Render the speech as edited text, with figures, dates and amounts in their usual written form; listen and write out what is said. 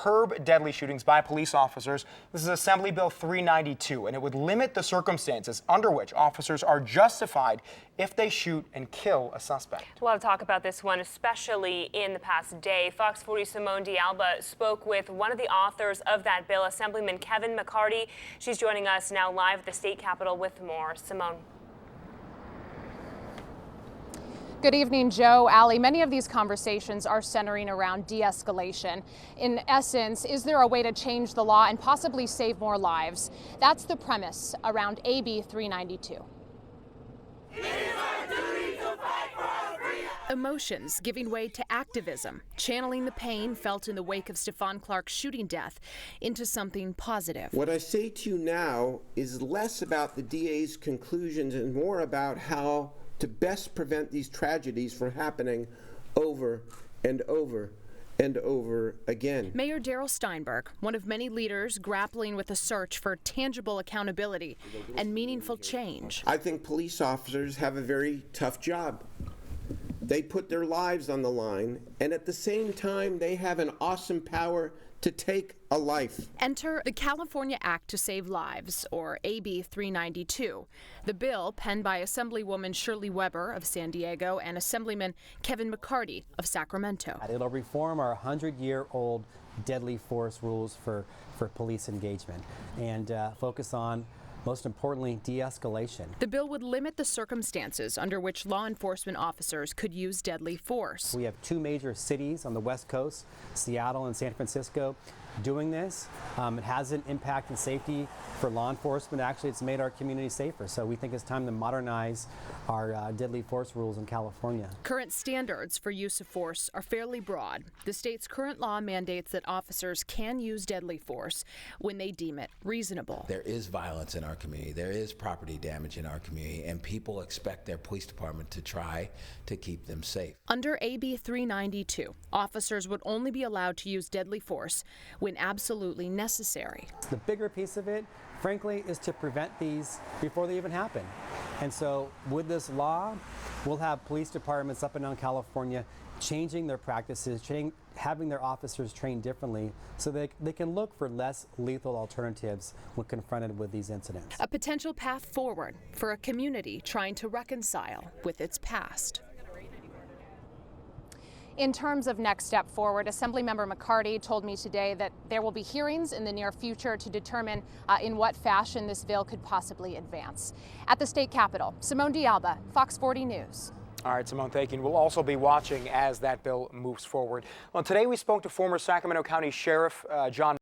curb deadly shootings by police officers. This is Assembly Bill 392, and it would limit the circumstances under which officers are justified if they shoot and kill a suspect. A lot of talk about this one, especially in the past day. Fox 40's Simone D'Alba spoke with one of the authors of that bill, Assemblyman Kevin McCarty. She's joining us now live at the state capitol with more. Simone. Good evening, Joe, Allie. Many of these conversations are centering around de-escalation. In essence, is there a way to change the law and possibly save more lives? That's the premise around AB 392. Emotions giving way to activism, channeling the pain felt in the wake of Stephon Clark's shooting death into something positive. What I say to you now is less about the DA's conclusions and more about how to best prevent these tragedies from happening over and over and over again. Mayor Darrell Steinberg, one of many leaders grappling with a search for tangible accountability and meaningful change. I think police officers have a very tough job. They put their lives on the line, and at the same time, they have an awesome power to take a life. Enter the California Act to Save Lives, or AB 392. The bill, penned by Assemblywoman Shirley Weber of San Diego and Assemblyman Kevin McCarty of Sacramento. It'll reform our 100-year-old deadly force rules for police engagement and focus on, most importantly, de-escalation. The bill would limit the circumstances under which law enforcement officers could use deadly force. We have two major cities on the West Coast, Seattle and San Francisco, doing this. It hasn't impacted safety for law enforcement. Actually, it's made our community safer. So we think it's time to modernize our deadly force rules in California. Current standards for use of force are fairly broad. The state's current law mandates that officers can use deadly force when they deem it reasonable. There is violence in our community. There is property damage in our community, and people expect their police department to try to keep them safe. Under AB 392, officers would only be allowed to use deadly force when absolutely necessary. The bigger piece of it, frankly, is to prevent these before they even happen. And so with this law, we'll have police departments up and down California changing their practices, having their officers trained differently so they can look for less lethal alternatives when confronted with these incidents. A potential path forward for a community trying to reconcile with its past. In terms of next step forward, Assemblymember McCarty told me today that there will be hearings in the near future to determine in what fashion this bill could possibly advance. At the state capitol, Simone D'Alba, Fox 40 News. All right, Simone, thank you. And we'll also be watching as that bill moves forward. Well, today we spoke to former Sacramento County Sheriff John